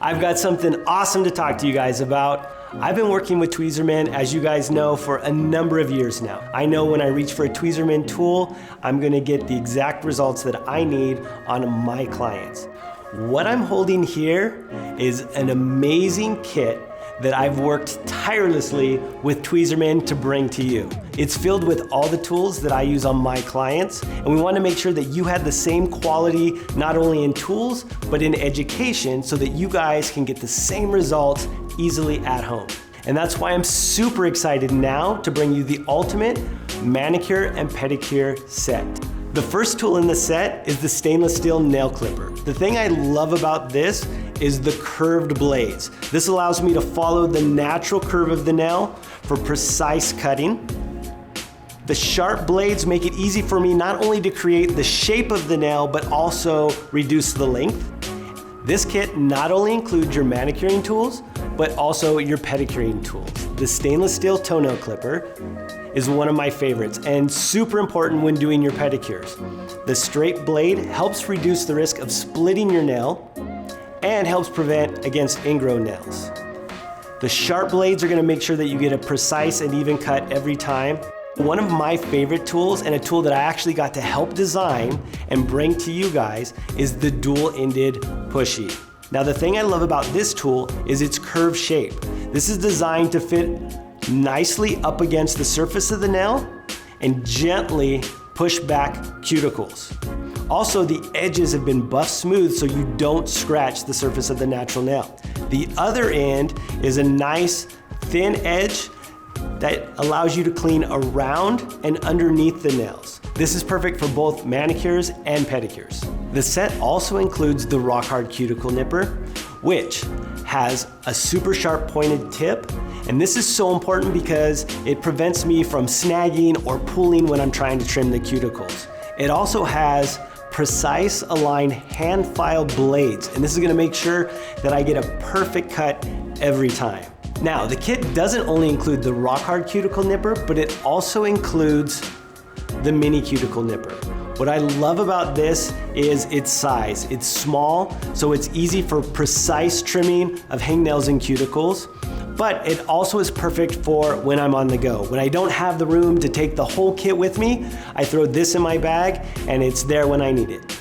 I've got something awesome to talk to you guys about. I've been working with Tweezerman, as you guys know, for a number of years now. I know when I reach for a Tweezerman tool, I'm gonna get the exact results that I need on my clients. What I'm holding here is an amazing kit that I've worked tirelessly with Tweezerman to bring to you. It's filled with all the tools that I use on my clients, and we want to make sure that you have the same quality, not only in tools, but in education, so that you guys can get the same results easily at home. And that's why I'm super excited now to bring you the ultimate manicure and pedicure set. The first tool in the set is the stainless steel nail clipper. The thing I love about this is the curved blades. This allows me to follow the natural curve of the nail for precise cutting. The sharp blades make it easy for me not only to create the shape of the nail, but also reduce the length. This kit not only includes your manicuring tools, but also your pedicuring tools. The stainless steel toenail clipper is one of my favorites and super important when doing your pedicures. The straight blade helps reduce the risk of splitting your nail and helps prevent against ingrown nails. The sharp blades are gonna make sure that you get a precise and even cut every time. One of my favorite tools, and a tool that I actually got to help design and bring to you guys, is the dual-ended Pushy. Now the thing I love about this tool is its curved shape. This is designed to fit nicely up against the surface of the nail and gently push back cuticles. Also, the edges have been buffed smooth so you don't scratch the surface of the natural nail. The other end is a nice thin edge that allows you to clean around and underneath the nails. This is perfect for both manicures and pedicures. The set also includes the rock hard cuticle nipper, which has a super sharp pointed tip. And this is so important because it prevents me from snagging or pulling when I'm trying to trim the cuticles. It also has precise aligned hand file blades, and this is gonna make sure that I get a perfect cut every time. Now, the kit doesn't only include the rock hard cuticle nipper, but it also includes the mini cuticle nipper. What I love about this is its size. It's small, so it's easy for precise trimming of hangnails and cuticles, but it also is perfect for when I'm on the go. When I don't have the room to take the whole kit with me, I throw this in my bag and it's there when I need it.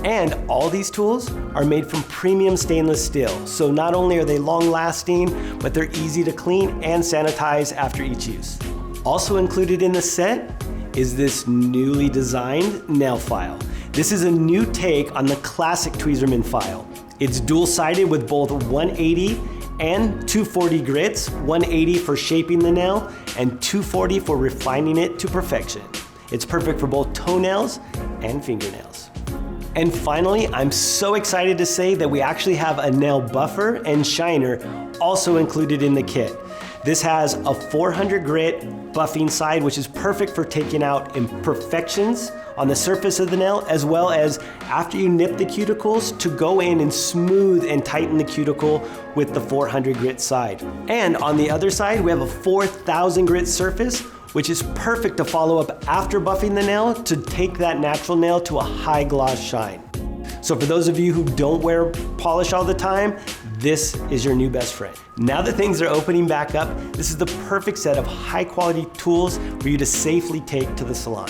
And all these tools are made from premium stainless steel. So not only are they long lasting, but they're easy to clean and sanitize after each use. Also included in the set is this newly designed nail file. This is a new take on the classic Tweezerman file. It's dual-sided with both 180 and 240 grits, 180 for shaping the nail and 240 for refining it to perfection. It's perfect for both toenails and fingernails. And finally, I'm so excited to say that we actually have a nail buffer and shiner also included in the kit. This has a 400 grit buffing side, which is perfect for taking out imperfections on the surface of the nail, as well as after you nip the cuticles to go in and smooth and tighten the cuticle with the 400 grit side. And on the other side, we have a 4000 grit surface, which is perfect to follow up after buffing the nail to take that natural nail to a high gloss shine. So for those of you who don't wear polish all the time, this is your new best friend. Now that things are opening back up, this is the perfect set of high quality tools for you to safely take to the salon.